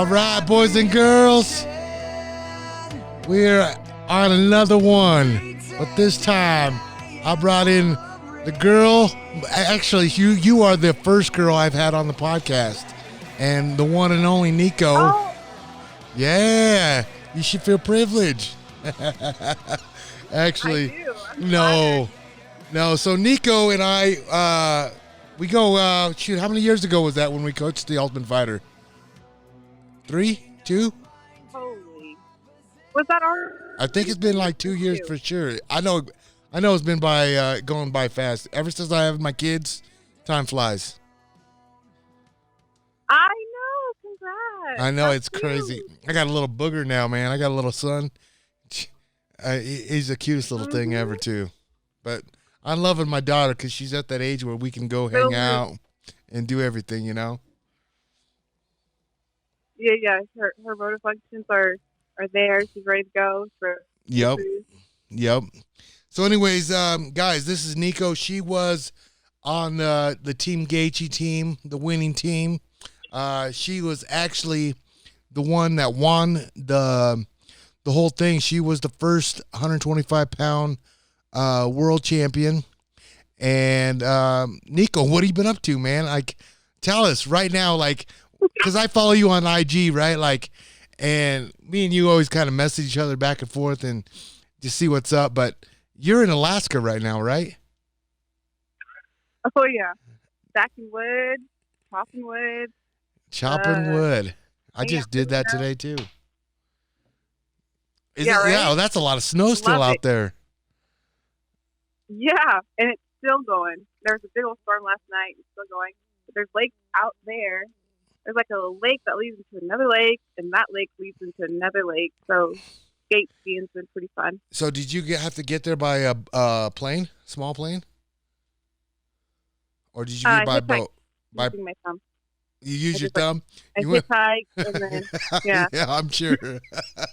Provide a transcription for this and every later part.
All right, boys and girls, we're on another one, but this time I brought in the girl. Actually, you are the first girl I've had on the podcast, and the one and only Nicco. Oh. Yeah, you should feel privileged. Actually, I do. no. So Nicco and I, we go. How many years ago was that when we coached the Ultimate Fighter? 3, 2? Holy. Was that our? I think it's been like 2 years for sure. I know it's been going by fast. Ever since I have my kids, time flies. I know. Congrats. I know. That's It's crazy. cute. I got a little booger now, man. I got a little son. He's the cutest little thing ever, too. But I'm loving my daughter because she's at that age where we can go hang out and do everything, you know? Yeah. Her motor functions are there. She's ready to go. Yep. So anyways, guys, this is Nicco. She was on the Team Gaethje team, the winning team. She was actually the one that won the whole thing. She was the first 125-pound world champion. And Nicco, what have you been up to, man? Like, tell us right now, like, because I follow you on IG, right? Like, and me and you always kind of message each other back and forth and just see what's up. But you're in Alaska right now, right? Oh yeah, stacking wood, chopping wood. Chopping wood. I just did that today too. Right? Yeah, that's a lot of snow still out there. Yeah, and it's still going. There was a big old storm last night. It's still going. But there's lakes out there. There's like a lake that leads into another lake, and that lake leads into another lake. So skate skiing's been pretty fun. So did you have to get there by a plane, small plane? Or did you get by boat? Using my thumb. You use your thumb? I hitchhiked, and then, yeah. Yeah, I'm sure.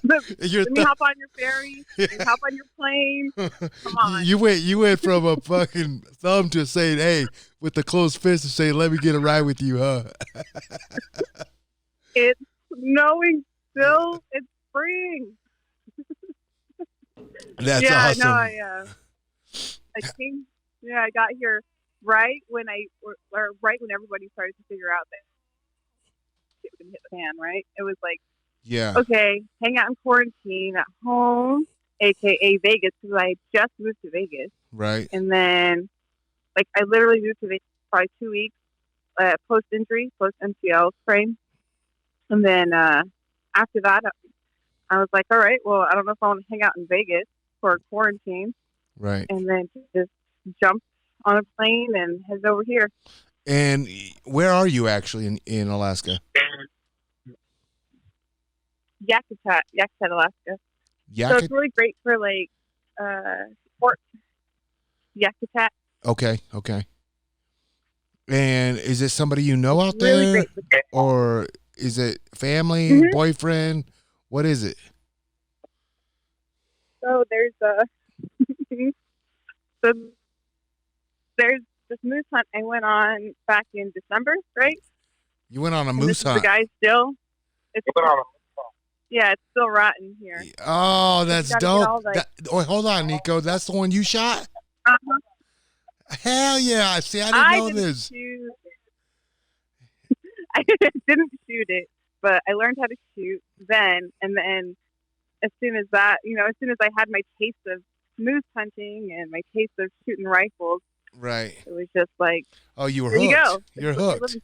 Let me hop on your ferry. Let me hop on your plane. Come on. You went from a fucking thumb to saying, hey, with the closed fist to say, let me get a ride with you, huh? It's snowing still. It's spring. That's awesome. No, I got here right when everybody started to figure out that it was gonna hit the fan. Right? It was like, okay, hang out in quarantine at home, aka Vegas, because I just moved to Vegas. Right. And then, like, I literally moved to Vegas probably 2 weeks post injury, post MCL sprain, and then after that, I was like, all right, well, I don't know if I want to hang out in Vegas for quarantine. Right. And then just jumped on a plane and headed over here. And where are you actually in Alaska? Yakutat, Alaska. So it's really great for like sports. Yakutat. Okay. And is it somebody you know out there? Really great. Or is it family, boyfriend? What is it? So there's there's this moose hunt I went on back in December, right? You went on a moose hunt. The guy still. Yeah, it's still rotten here. Oh, that's dope. Hold on, Nicco. That's the one you shot? Uh-huh. Hell yeah. See, I didn't know this. I didn't shoot it, but I learned how to shoot then. And then as soon as I had my taste of moose hunting and my taste of shooting rifles, right, it was just like, oh, you were hooked. You go. You're hooked.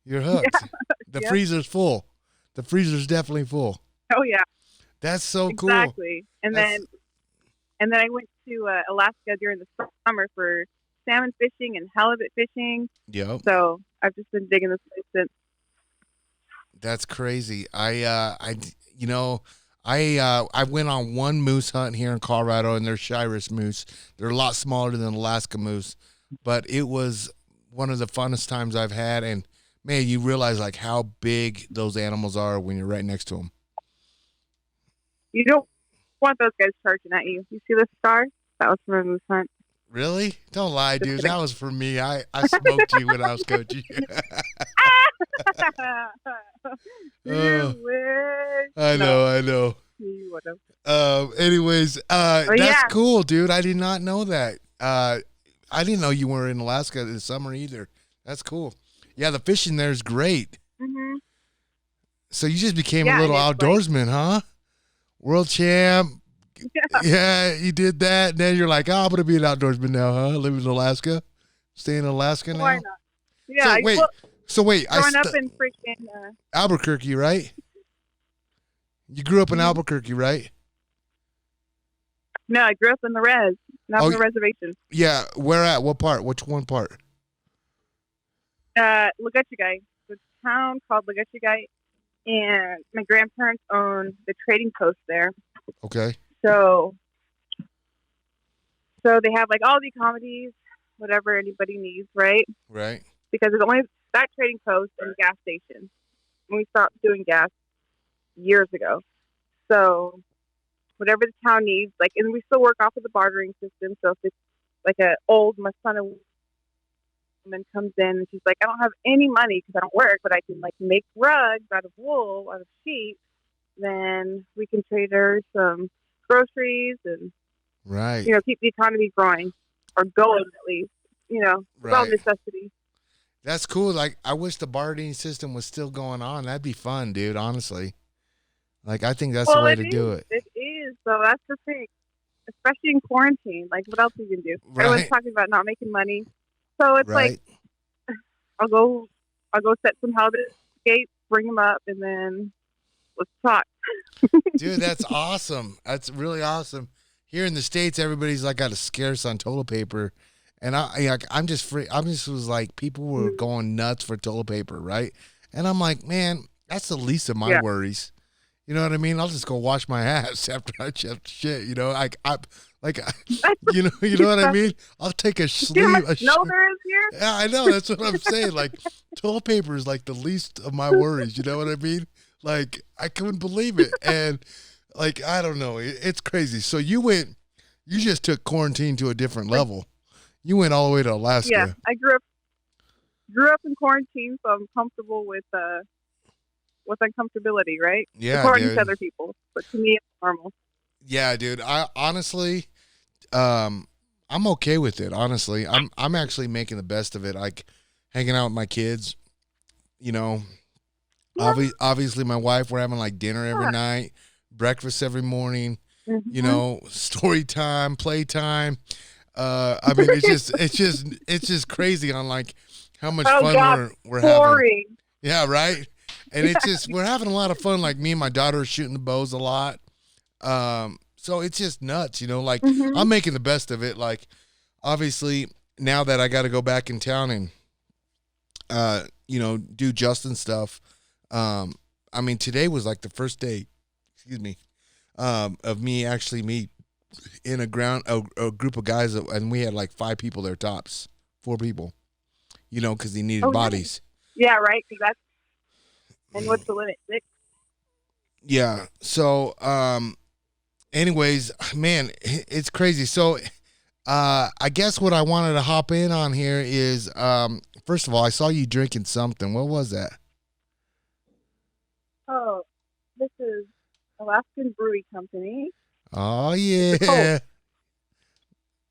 You're hooked. Yeah. The freezer's full. The freezer's definitely full. Oh yeah. That's so cool. Exactly. And then I went to Alaska during the summer for salmon fishing and halibut fishing. Yep. So I've just been digging this place since. That's crazy. I went on one moose hunt here in Colorado, and they're Shiras moose. They're a lot smaller than Alaska moose, but it was one of the funnest times I've had. And man, you realize like how big those animals are when you're right next to them. You don't want those guys charging at you. You see the scar? That was from a moose hunt. Really? Don't lie, dude. That was for me. I smoked you when I was coaching. You wish. I know, I know. You would have. Anyways, But that's yeah. cool, dude. I did not know that. I didn't know you were in Alaska this summer either. That's cool. Yeah, the fishing there is great. Mhm. So you just became a Yeah, little and it's outdoorsman, huh? World champ. Yeah, you did that. And then you're like, oh, I'm gonna be an outdoorsman now, huh? Live in Alaska, stay in Alaska why now. not? Yeah. So wait, Growing up in freaking. Albuquerque, right? You grew up in Mhm. Albuquerque, right? No, I grew up in the res, not on the reservation. Yeah. Where at? What part? Which one part? Gladiators. It's a town called Gladiators, and my grandparents own the trading post there. Okay. So they have like all the accommodations, whatever anybody needs, right? Right. Because there's only that trading post and gas station. And we stopped doing gas years ago. So whatever the town needs, like, and we still work off of the bartering system. So if it's like an old Masana woman comes in and she's like, I don't have any money because I don't work, but I can like make rugs out of wool, out of sheep, then we can trade her some groceries and right, keep the economy growing or going at least. It's all necessity. That's cool. Like, I wish the bartering system was still going on. That'd be fun, dude. Honestly, like, I think that's the way to do it. It is. So that's the thing, especially in quarantine. Like, what else are you can do? Right. Everyone's talking about not making money, so it's like I'll go set some halibut skates, bring them up, and then let's talk. Dude, that's awesome. That's really awesome. Here in the States, everybody's like got a scarce on toilet paper. And I'm just free. I'm just was like, people were going nuts for toilet paper, right? And I'm like, man, that's the least of my worries. You know what I mean? I'll just go wash my ass after I check shit. You know, I you know what I mean? I'll take a sleeve. There is here. Yeah, I know. That's what I'm saying. Like, toilet paper is like the least of my worries. You know what I mean? Like, I couldn't believe it, and like, I don't know, it's crazy. So you just took quarantine to a different level. You went all the way to Alaska. Yeah, I grew up in quarantine, so I'm comfortable with uncomfortability, right? Yeah, according dude. to other people, but to me, it's normal. Yeah, dude. I honestly, I'm okay with it. Honestly, I'm actually making the best of it. Like, hanging out with my kids. You know, obviously, my wife. We're having like dinner every night, breakfast every morning. Mm-hmm. You know, story time, play time. I mean, it's just crazy on like how much fun we're having. Yeah, right. And it's just, we're having a lot of fun. Like, me and my daughter are shooting the bows a lot. So it's just nuts, you know. Like, I'm making the best of it. Like, obviously, now that I got to go back in town and do Justin stuff. I mean, today was like the first day. Excuse me. Of me actually in a group of guys, and we had like 5 people there tops, 4 people, because he needed bodies. Yeah, right. And what's the limit? 6? Yeah. So, anyways, man, it's crazy. So, I guess what I wanted to hop in on here is, first of all, I saw you drinking something. What was that? Oh, this is Alaskan Brewery Company. Oh, yeah.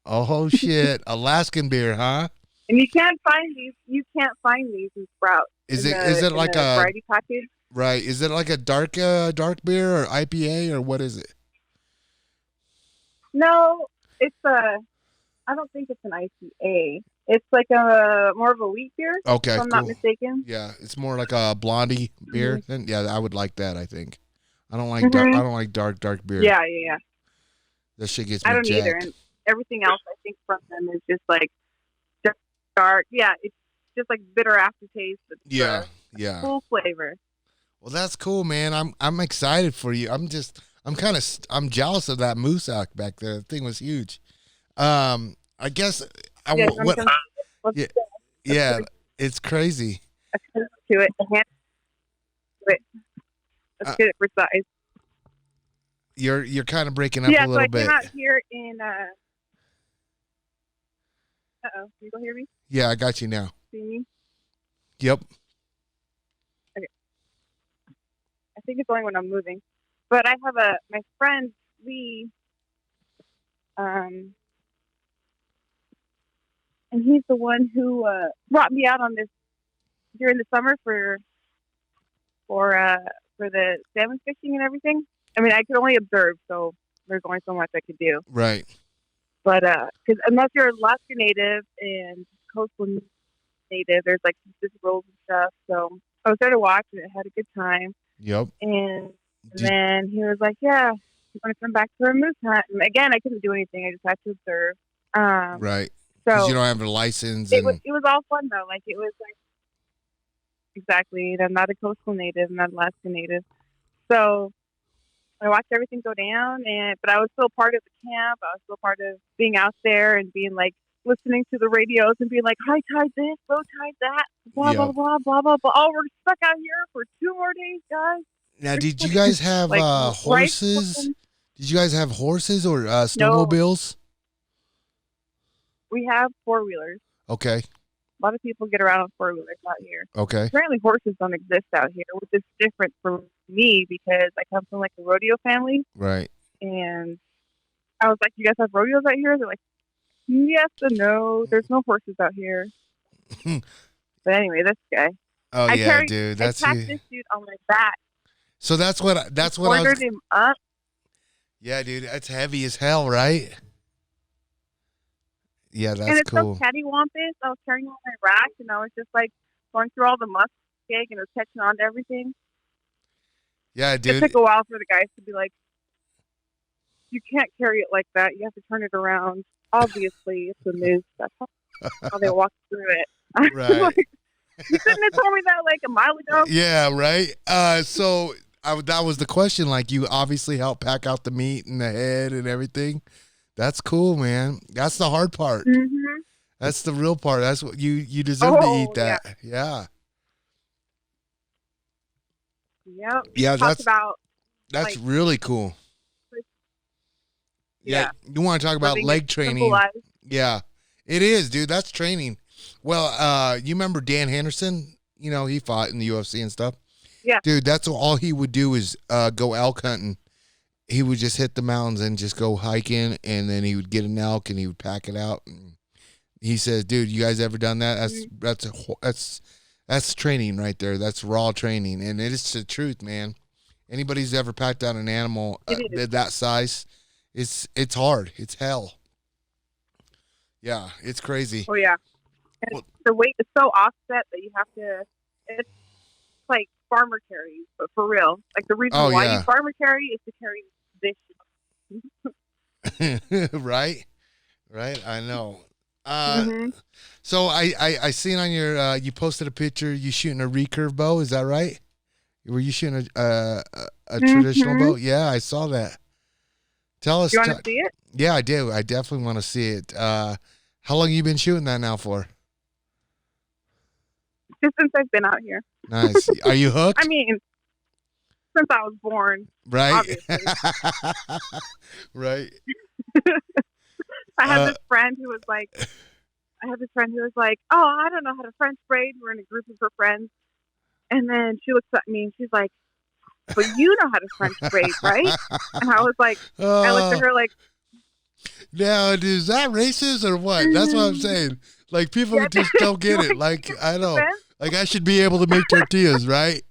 Oh, shit. Alaskan beer, huh? And you can't find these in Sprouts. Is it like a variety package? Right. Is it like a dark beer or IPA, or what is it? No, it's I don't think it's an IPA. It's like a more of a wheat beer. Okay, if I'm not mistaken. Yeah, it's more like a blondie beer. Then yeah, I would like that. I think. I don't like dark beer. Yeah. That shit gets me I don't jacked. either, and everything else I think from them is just like dark. Yeah, it's just like bitter aftertaste. Yeah. Full flavor. Well, that's cool, man. I'm excited for you. I'm jealous of that moose elk back there. The thing was huge. I guess it's crazy. To it. Let's get it for size. You're kind of breaking up a little bit. Yeah, so I came out here in Uh-oh. Can you go hear me? Yeah, I got you now. See me? Yep. Okay. I think it's only when I'm moving. But I have my friend Lee, and he's the one who brought me out on this during the summer for the salmon fishing and everything. I mean, I could only observe, so there's only so much I could do. Right. But because unless you're Alaska Native and coastal Native, there's like specific rules and stuff. So I was there to watch and I had a good time. Yep. And then he was like, "Yeah, you want to come back for a moose hunt?" And again, I couldn't do anything. I just had to observe. Right. So because you don't have a license. It was all fun though. Like it was like exactly. I'm not a coastal Native. I'm not Alaska Native. So I watched everything go down, but I was still part of the camp. I was still part of being out there and being like listening to the radios and being like, high tide this, low tide that, blah, blah, blah, blah, blah, blah. Oh, we're stuck out here for 2 more days, guys. Now, did you guys have like, horses? Did you guys have horses or snowmobiles? No. We have 4-wheelers. Okay. A lot of people get around on 4-wheelers out here. Okay. Apparently horses don't exist out here, which is different for me because I come from like a rodeo family. Right. And I was like, you guys have rodeos out here? They're like, yes and no. There's no horses out here. But anyway, this guy. Oh, dude. I packed this dude on my back. So that's what I ordered him up. Yeah, dude. That's heavy as hell, right? Yeah, that's cool. And it's so cattywampus. I was carrying on my rack, and I was just like going through all the muskeg, and it was catching on to everything. Yeah, dude. It took a while for the guys to be like, you can't carry it like that. You have to turn it around. Obviously, it's a moose. That's how they walk through it. Right. Like, you couldn't have told me that like a mile ago. Yeah, right. So that was the question. Like, you obviously helped pack out the meat and the head and everything. That's cool, man. That's the hard part. Mm-hmm. That's the real part. That's what you deserve to eat that. Yeah. Yep. Yeah, that's like, really cool. Yeah. You want to talk about leg training? Yeah, it is, dude. That's training. Well, you remember Dan Henderson? You know, he fought in the UFC and stuff. Yeah. Dude, that's all he would do is go elk hunting. He would just hit the mountains and just go hiking, and then he would get an elk and he would pack it out. And he says, "Dude, you guys ever done that? That's training right there. That's raw training, and it is the truth, man. Anybody's ever packed out an animal that size, it's hard. It's hell. Yeah, it's crazy. Oh yeah, and the weight is so offset that you have to. It's like farmer carries, but for real. Like the reason why you farmer carry is to carry this. Right. I know. So I seen on your you posted a picture. You shooting a recurve bow? Is that right? Were you shooting a traditional bow? Yeah, I saw that. Tell us. You want to see it? Yeah, I do. I definitely want to see it. How long have you been shooting that now for? Just since I've been out here. Nice. Are you hooked? I mean, since I was born. Right. Right. I had this friend who was like, oh, I don't know how to French braid. We're in a group of her friends. And then she looks at me and she's like, but you know how to French braid, right? And I was like, I looked at her like. Now, is that racist or what? That's what I'm saying. Like, people just don't get it. Like, I know. Like, I should be able to make tortillas, right?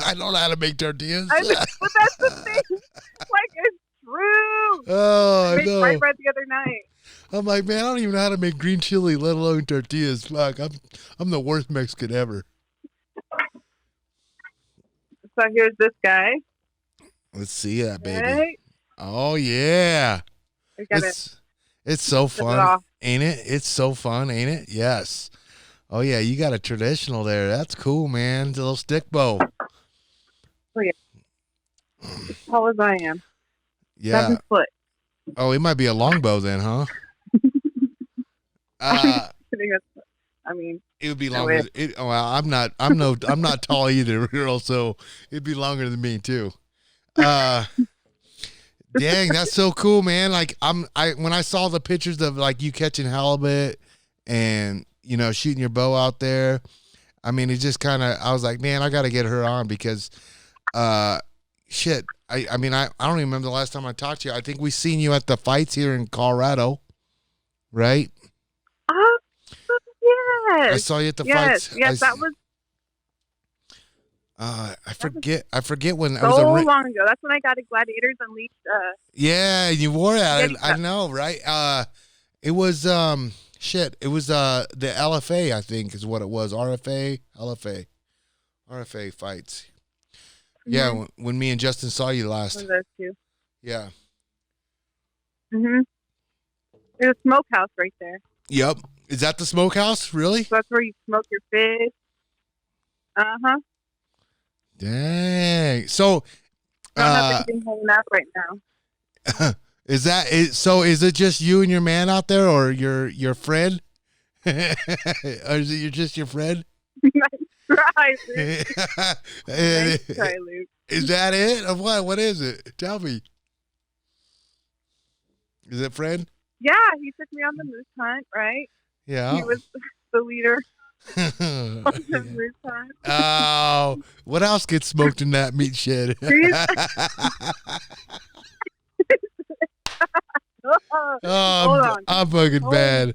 I don't know how to make tortillas. But that's the thing. Like, it's true. Oh, I know. I made bread the other night. I'm like, man, I don't even know how to make green chili, let alone tortillas. Fuck, I'm the worst Mexican ever. So here's this guy. Let's see that, baby. Right? Oh, yeah. It's so fun, ain't it? It's so fun, ain't it? Yes. Oh, yeah, you got a traditional there. That's cool, man. It's a little stick bow. Oh, yeah. As tall as I am. Yeah. 7 foot. Oh, it might be a longbow then, huh? I mean, it would be longer. Well, I'm not tall either, girl. So it'd be longer than me too. Dang, that's so cool, man. Like when I saw the pictures of like you catching halibut and shooting your bow out there. I mean, it just kind of. I was like, man, I got to get her on because, shit. I mean, I don't even remember the last time I talked to you. I think we seen you at the fights here in Colorado, right? Oh, yes. I saw you at the fights. Yes, that was. I forget when. So long ago. That's when I got a Gladiators Unleashed. Yeah, you wore that. I know, right? It was shit. It was the LFA, I think, is what it was. RFA, RFA fights. Mm-hmm. Yeah, when me and Justin saw you last. Those two. Yeah. Mhm. There's a smokehouse right there. Yep. Is that the smokehouse? Really? So that's where you smoke your fish. Uh-huh. Dang. So I don't have anything hanging up right now. Is it just you and your man out there, or your friend? Or is it just your friend? Nice try, Luke. Nice try, Luke. Is that it? Of what? What is it? Tell me. Is it friend? Yeah, he took me on the moose hunt, right? Yeah. He was the leader on the moose hunt. Oh, what else gets smoked in that meat shed? I'm fucking bad.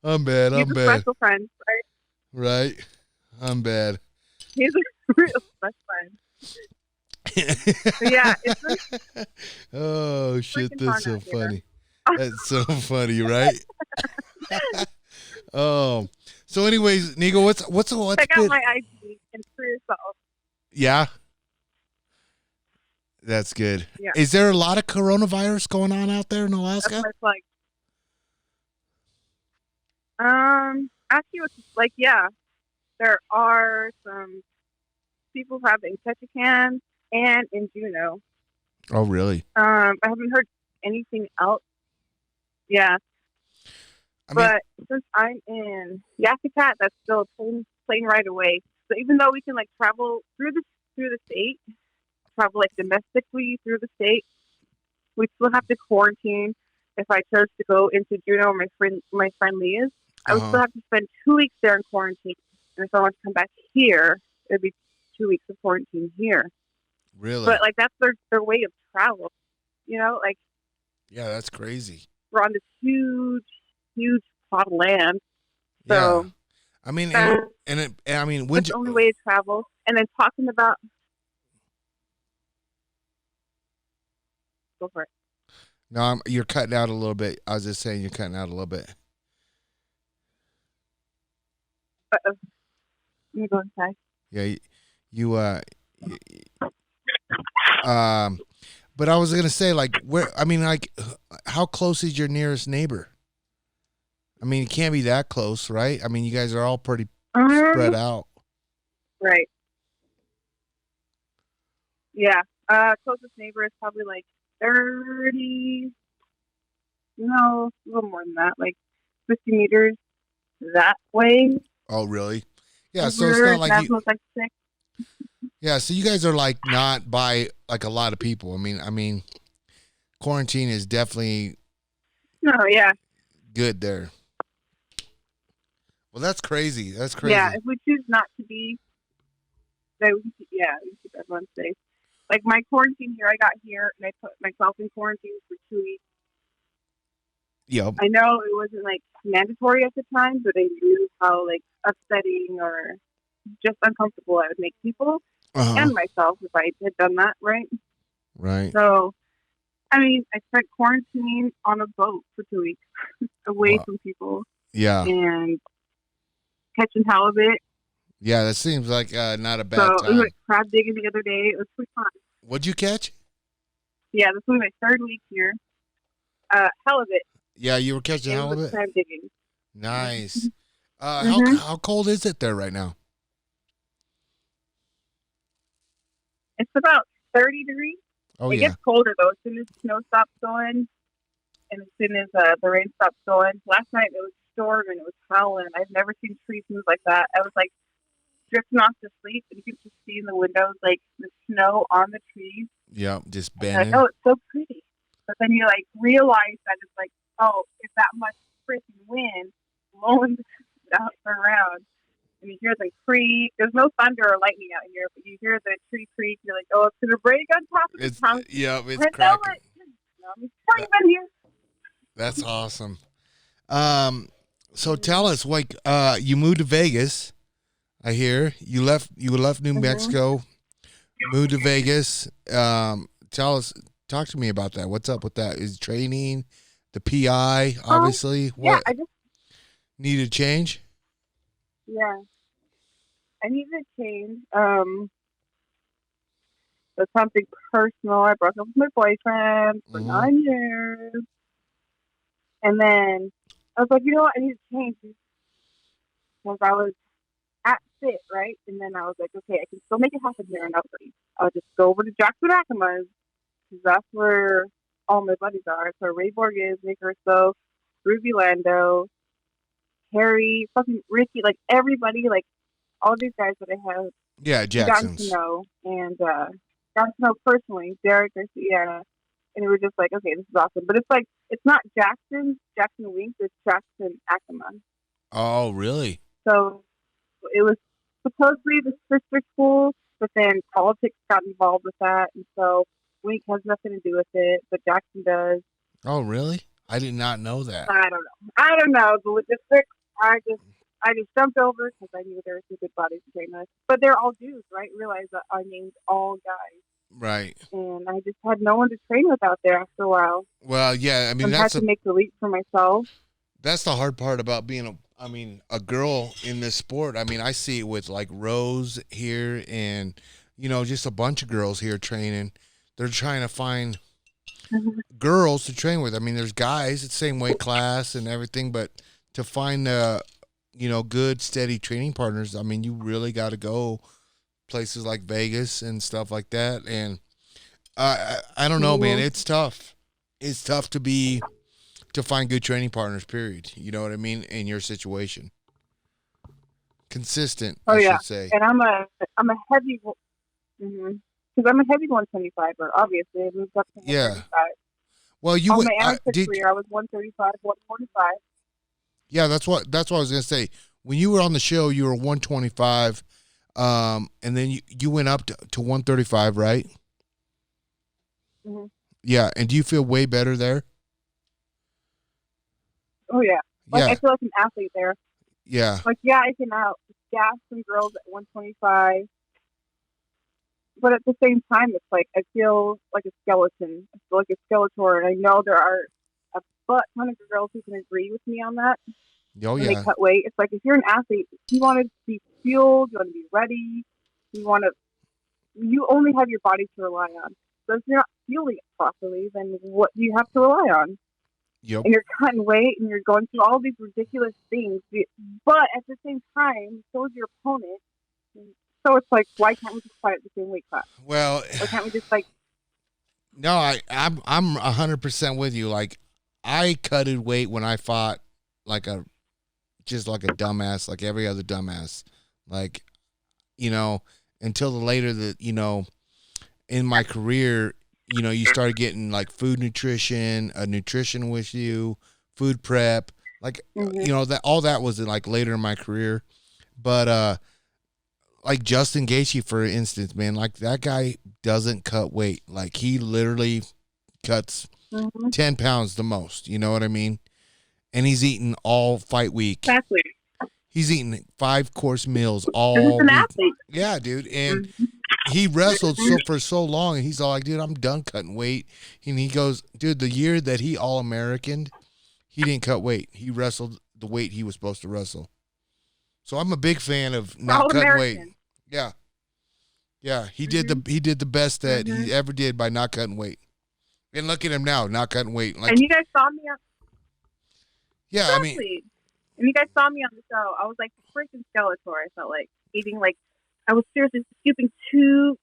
I'm bad. He's a special friend, right? Right. I'm bad. He's a real special friend. Yeah, it's like, oh shit, that's so funny. That's so funny, right? Oh, so anyways, Nicco, what's check out my IG and for yourself. Yeah, that's good. Yeah. Is there a lot of coronavirus going on out there in Alaska? That's what it's like. Actually, it's like, yeah, there are some people who have it in Ketchikan and in Juneau. Oh, really? I haven't heard anything else. Yeah. But since I'm in Yakutat, that's still a plane ride away. So even though we can like travel through the state, travel like domestically through the state, we still have to quarantine. If I chose to go into Juneau, my friend Lee is, I would still have to spend 2 weeks there in quarantine. And if I want to come back here, it'd be 2 weeks of quarantine here. Really? But like that's their way of travel. Like. Yeah, that's crazy. We're on this huge plot of land. So, yeah. I mean, it's the only way to travel. And then talking about, go for it. No, you're cutting out a little bit. I was just saying you're cutting out a little bit. Uh-oh. You go inside. Yeah, but I was gonna say, like, how close is your nearest neighbor? I mean, it can't be that close, right? I mean, you guys are all pretty spread out. Right. Yeah. Closest neighbor is probably like 30, a little more than that, like 50 meters that way. Oh, really? Yeah, so it's not like you... like 6. Yeah, so you guys are like not by like a lot of people. I mean, quarantine is definitely good there. Well, that's crazy. That's crazy. Yeah, if we choose not to be, then we keep everyone safe. Like my quarantine here, I got here and I put myself in quarantine for 2 weeks. Yep. I know it wasn't like mandatory at the time, but I knew how like upsetting or just uncomfortable I would make people and myself if I had done that, right? Right. So, I mean, I spent quarantine on a boat for 2 weeks away from people. Yeah. And catching halibut. Yeah, that seems like not a bad time. So we went crab digging the other day. It was pretty fun. What'd you catch? Yeah, this was my 3rd week here. Halibut. Yeah, you were catching halibut? Crab digging. Nice. How cold is it there right now? It's about 30 degrees. Oh, it gets colder, though, as soon as the snow stops going and as soon as the rain stops going. Last night, it was a storm and it was howling. I've never seen trees move like that. I was, like, drifting off to sleep, and you could just see in the windows, like, the snow on the trees. Yeah, just bending. Like, oh, it's so pretty. But then you, like, realize that it's like, oh, it's that much freaking wind blowing out around. And you hear the creak. There's no thunder or lightning out here, but you hear the tree creak. You're like, oh, it's going to break on top of the house. Yeah, it's cracking. That's awesome. So tell us, like, you moved to Vegas. I hear you left New Mexico, moved to Vegas. Talk to me about that. What's up with that? Is training, the PI, obviously. What? I just need a change. Yeah, I need to change. That's something personal. I broke up with my boyfriend for 9 years, and then I was like, you know what? I need to change because I was at fit, right? And then I was like, okay, I can still make it happen here in Upgrade. I'll just go over to Jackson Ackerman's because that's where all my buddies are. So Ray Borges, Nick Urso, Ruby Lando, Harry, fucking Ricky, like everybody, like all these guys that I have gotten to know and gotten to know personally, Derek Garcia, and we were just like, okay, this is awesome. But it's like, it's not Jackson Wink, it's Jackson Ackerman. Oh, really? So it was supposedly the sister school, but then politics got involved with that, and so Wink has nothing to do with it, but Jackson does. Oh, really? I did not know that. I don't know the logistics. I just jumped over because I knew there were some good bodies to train us, but they're all dudes, right? Realize that I named all guys, right? And I just had no one to train with out there after a while. Well, yeah, I mean, I had to make the leap for myself. That's the hard part about being a girl in this sport. I mean, I see it with like Rose here and, just a bunch of girls here training. They're trying to find girls to train with. I mean, there's guys, it's the same weight class and everything, but to find, good, steady training partners, I mean, you really got to go places like Vegas and stuff like that. And I don't know, man, it's tough. It's tough to find good training partners, period. You know what I mean? In your situation. Consistent, I should say. And I'm a heavy, because I'm a heavy 125er, obviously. I moved up to 135. Well, you on my amateur career, I was 135, 145. Yeah, that's what I was gonna say. When you were on the show, you were 125, and then you went up to 135, right? Mm-hmm. Yeah, and do you feel way better there? Oh yeah, I feel like an athlete there. Yeah. I can gas some girls at 125, but at the same time, it's like I feel like a skeleton. I feel like a Skeletor, and I know there are a ton of girls who can agree with me on that. Oh yeah. When they cut weight, it's like if you're an athlete, you want to be fueled, you want to be ready, you only have your body to rely on. So if you're not fueling it properly, then what do you have to rely on? Yep. And you're cutting weight and you're going through all these ridiculous things, but at the same time, so is your opponent. So it's like, why can't we just fight at the same weight class? Well, why can't we just like? No, I'm 100% with you. Like, I cutted weight when I fought just like a dumbass, like every other dumbass. Like, until the later that in my career. You started getting like food nutrition, a nutrition with you, food prep, like, that all that was like later in my career. But, like Justin Gaethje, for instance, man, like that guy doesn't cut weight. Like he literally cuts 10 pounds the most. You know what I mean? And he's eating all fight week. Exactly. He's eating 5-course meals all week. Athlete. Yeah, dude. And he wrestled for so long, and he's all like, dude, I'm done cutting weight. And he goes, dude, the year that he All-Americaned, he didn't cut weight. He wrestled the weight he was supposed to wrestle. So I'm a big fan of not cutting weight. Yeah. Yeah, he did the best that he ever did by not cutting weight. And look at him now, not cutting weight. Like, and you guys saw me on Yeah, exactly. I mean, and you guys saw me on the show. I was like freaking Skeletor. I felt like eating I was seriously scooping 2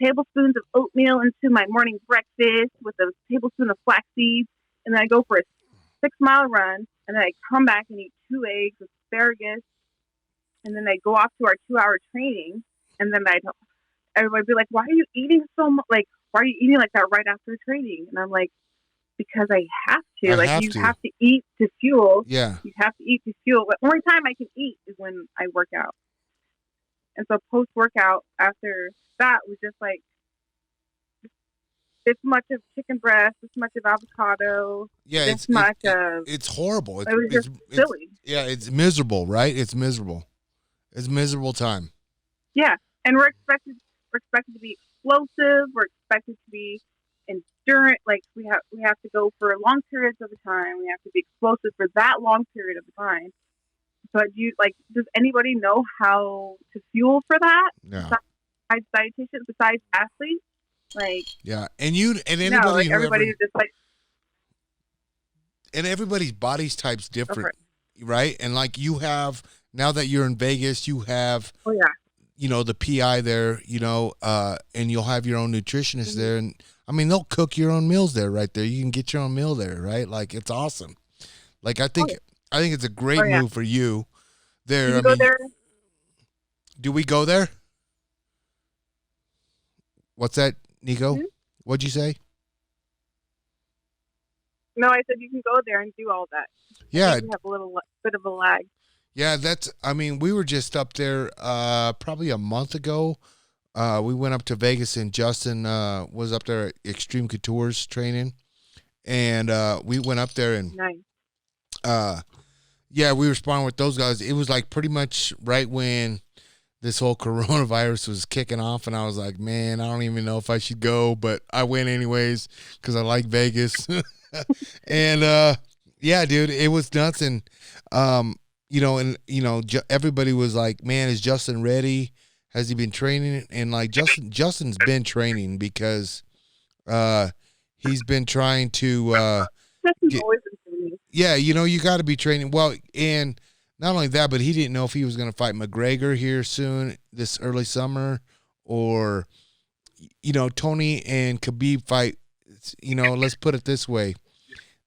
tablespoons of oatmeal into my morning breakfast with a tablespoon of flax seeds, and then I go for a 6-mile run, and then I come back and eat 2 eggs with asparagus, and then I go off to our 2-hour training, and then everybody would be like, "Why are you eating so much? Like, why are you eating like that right after training?" And I'm like, "Because I have to. Like, you have to eat to fuel. Yeah. You have to eat to fuel. The only time I can eat is when I work out. And so post-workout, after that, was just like this much of chicken breast, this much of avocado. Yeah, this much of... It's horrible. It was just silly. It's miserable, right? It's miserable. It's miserable time. Yeah, and we're expected to be explosive. We're expected to be endurant. Like, we have to go for long periods of time. We have to be explosive for that long period of time. But does anybody know how to fuel for that? No. Besides dietitians, besides athletes? Like, yeah, and anybody, everybody is just like, and everybody's body's type's different, right? And like, you have, now that you're in Vegas, you have, the PI there, and you'll have your own nutritionist there, and I mean, they'll cook your own meals there, right there. You can get your own meal there, right? Like, it's awesome. Like, I think it's a great move for you there. Go there? Do we go there? What's that, Nicco? Mm-hmm. What'd you say? No, I said you can go there and do all that. Yeah. We have a little bit of a lag. Yeah, we were just up there probably a month ago. We went up to Vegas, and Justin was up there at Extreme Couture's training. And we went up there, and nice. We were sparring with those guys. It was like pretty much right when this whole coronavirus was kicking off, and I was like, man, I don't even know if I should go, but I went anyways because I like Vegas. And dude, it was nuts. And everybody was like, man, is Justin ready? Has he been training? And like, Justin's been training because he's been trying to Justin's always been training. Yeah, you got to be training. Well, and not only that, but he didn't know if he was going to fight McGregor here soon, this early summer, or, Tony and Khabib fight. Let's put it this way.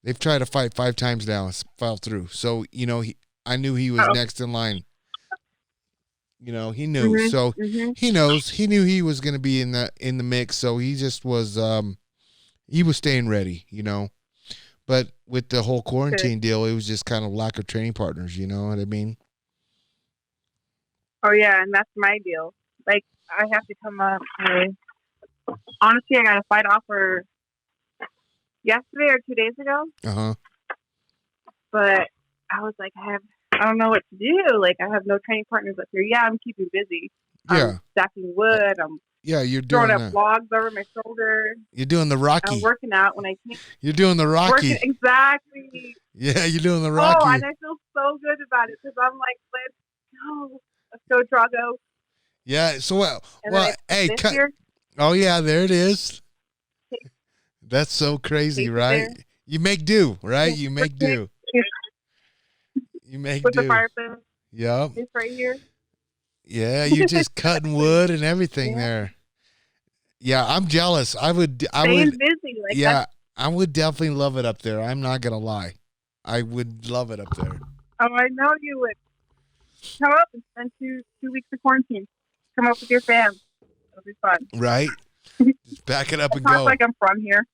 They've tried to fight 5 times now. It's fell through. So, I knew he was next in line. He knew. Mm-hmm, so he knows. He knew he was going to be in the mix. So he just was, he was staying ready, But with the whole quarantine deal, it was just kind of lack of training partners. You know what I mean? Oh, yeah, and that's my deal. Like, I have to come up with... Honestly, I got a fight offer yesterday or 2 days ago. Uh-huh. But I was like, I don't know what to do. Like, I have no training partners up here. Yeah, I'm keeping busy. Yeah. I'm stacking wood. You're doing throwing up logs over my shoulder. You're doing the Rocky. I'm working out when I can. You're doing the Rocky. Exactly. Yeah, you're doing the Rocky. Oh, and I feel so good about it because I'm like, let's go, Drago. Yeah. So hey, cut. Year, oh yeah, there it is. That's so crazy, right? There. You make do, right? You make do. You make with do. The fire pit. Yep. It's right here. Yeah, you're just cutting wood and everything there. Yeah, I'm jealous. I would busy like that. I would definitely love it up there. I'm not gonna lie. I would love it up there. Oh, I know you would. Come up and spend two weeks of quarantine. Come up with your fam. It'll be fun. Right? Just back it up and go. Like I'm from here.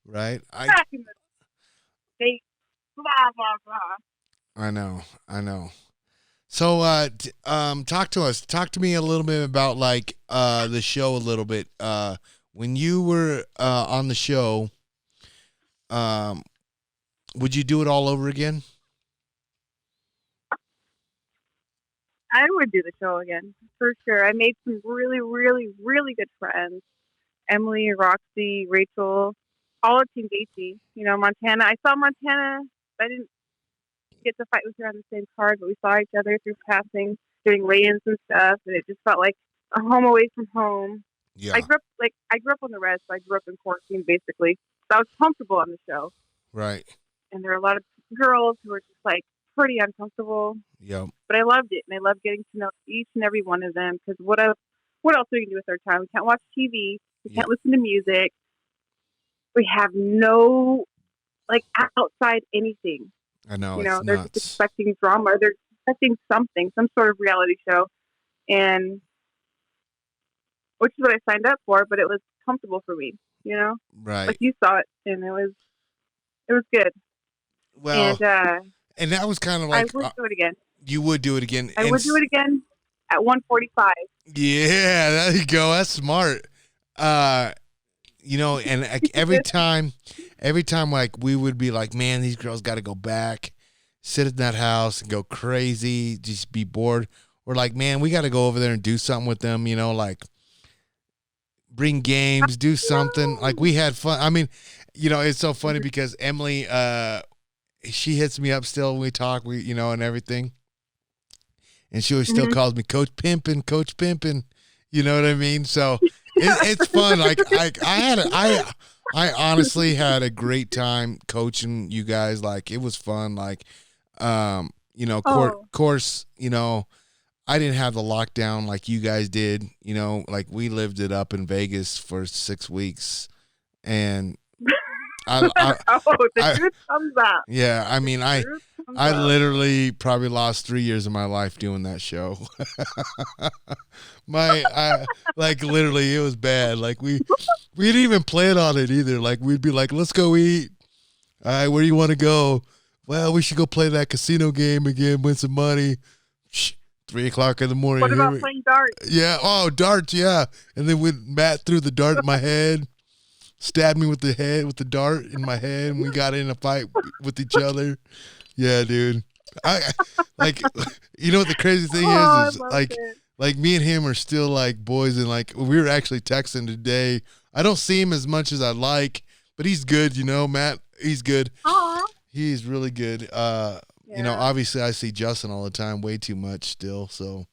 Right? Back in the state. Blah, blah, blah. I know. So, talk to us. Talk to me a little bit about like the show a little bit. When you were on the show, would you do it all over again? I would do the show again for sure. I made some really, really, really good friends. Emily, Roxy, Rachel, all of Team Gaethje. Montana. I saw Montana. I didn't get to fight with her on the same card, but we saw each other through passing, doing weigh-ins and stuff, and it just felt like a home away from home. Yeah. I grew up on the res, so I grew up in quarantine basically. So I was comfortable on the show. Right. And there are a lot of girls who were just like pretty uncomfortable. Yeah. But I loved it, and I loved getting to know each and every one of them because what else are we gonna do with our time? We can't watch TV. We can't listen to music. We have no outside anything. I know. They're just expecting drama. They're expecting something, some sort of reality show, and which is what I signed up for. But it was comfortable for me, Right. Like you saw it, and it was good. Well, and that was kind of I like would do it again. you would do it again. I would do it again at 145. Yeah, there you go. That's smart. You know, and like, every time, like we would be like, man, these girls got to go back, sit in that house and go crazy, just be bored. We're like, man, we got to go over there and do something with them. You know, like bring games, do something. Like we had fun. I mean, you know, it's so funny because Emily, she hits me up still when we talk, you know, and everything. And she always still calls me Coach Pimpin'. You know what I mean? So it's fun. Like I honestly had a great time coaching you guys. Like it was fun. Like, you know, course, you know, I didn't have the lockdown like you guys did. You know, like we lived it up in Vegas for 6 weeks, and the truth comes out. Yeah, I mean, I literally probably lost 3 years of my life doing that show. Like literally, it was bad. Like we didn't even plan on it either. Like we'd be like, let's go eat. All right, where do you want to go? Well, we should go play that casino game again, win some money. 3 o'clock in the morning. What about playing darts? Yeah, darts, yeah. And then when Matt threw the dart in my head, stabbed me with the dart in my head, and we got in a fight with each other. Yeah, dude. I like, you know what the crazy thing is like me and him are still like boys, and like we were actually texting today. I don't see him as much as I'd like, but he's good, you know, Matt. He's good. Aww. He's really good. You know, obviously I see Justin all the time, way too much still, so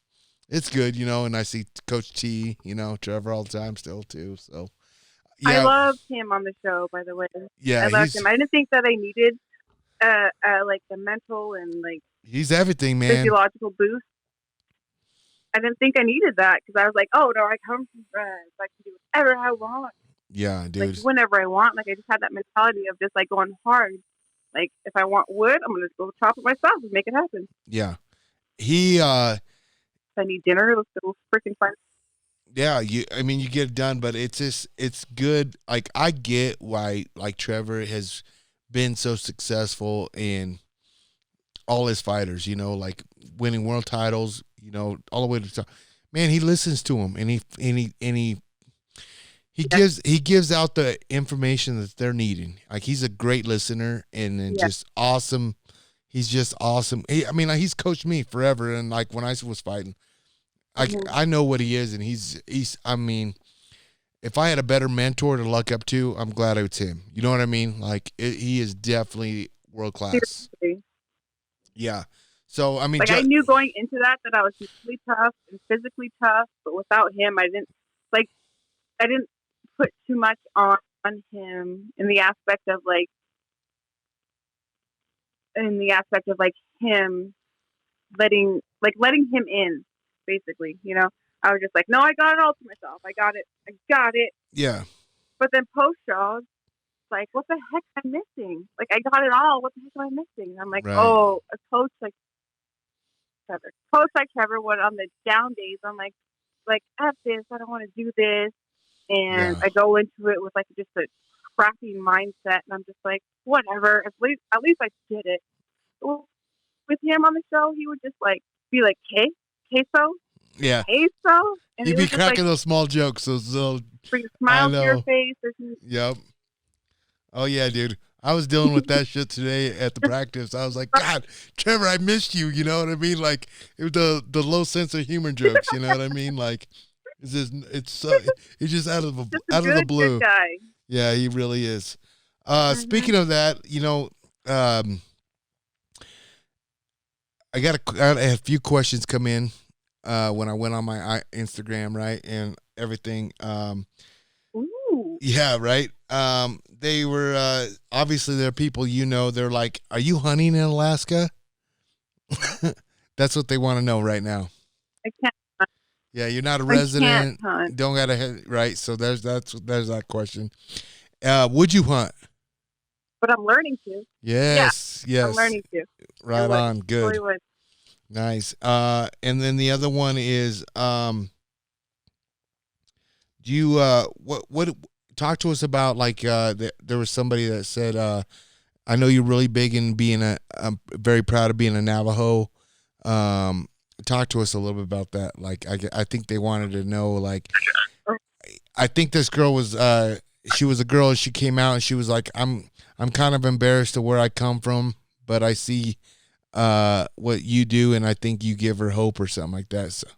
it's good, you know, and I see Coach T, you know, Trevor all the time still too, so. Yeah. I loved him on the show, by the way. Yeah, I loved him. I didn't think that I needed like the mental and like he's everything, man. Physiological boost. I didn't think I needed that because I was like, oh no, I come from friends. I can do whatever I want. Yeah, dude. Like whenever I want. Like I just had that mentality of just like going hard. Like if I want wood, I'm gonna go chop it myself and make it happen. Yeah, if I need dinner, let's go freaking find. Yeah, I mean, you get it done, but it's good. Like I get why like Trevor has been so successful in all his fighters. You know, like winning world titles. You know, all the way to the top. Man, he listens to him, and he gives out the information that they're needing. Like he's a great listener and just awesome. He's just awesome. I mean, like, he's coached me forever, and like when I was fighting, I know what he is, and he's. I mean, if I had a better mentor to look up to, I'm glad it's him. You know what I mean? Like he is definitely world class. Seriously. Yeah. So I mean, like I knew going into that I was mentally tough and physically tough, but without him, I didn't put too much on him in the aspect of him letting him in, basically, you know. I was just like, no, I got it all to myself. I got it. Yeah. But then post show, like, what the heck am I missing? Like, I got it all. What the heck am I missing? I'm like, oh, a coach like Trevor would on the down days. I'm like, F this. I don't want to do this. And I go into it with like just a crappy mindset, and I'm just like, whatever. At least I did it. With him on the show, he would just like be like, queso. Yeah. Queso. And he'd be cracking those small jokes, those little bring a smile to your face. Yep. Oh yeah, dude. I was dealing with that shit today at the practice. I was like, God, Trevor, I missed you. You know what I mean? Like it was the low sense of humor jokes. You know what I mean? Like it's just out of the blue. Good guy. Yeah, he really is. Speaking of that, you know, I had a few questions come in when I went on my Instagram, right, and everything. Ooh. Yeah, right. They were obviously there are people, you know, they're like, are you hunting in Alaska? That's what they want to know right now. I can't hunt. Yeah, you're not a resident. Can't hunt. Don't gotta head right. So there's that question. Would you hunt? But I'm learning to. Yes. I'm learning to. Right on. Good. Totally would. Nice. And then the other one is, do you what talk to us about like there was somebody that said I know you're really big in being I'm very proud of being a Navajo. Um, Talk to us a little bit about that. Like, I think they wanted to know, like, I think this girl was, she was a girl and she came out and she was like, I'm kind of embarrassed to where I come from, but I see, what you do. And I think you give her hope or something like that. So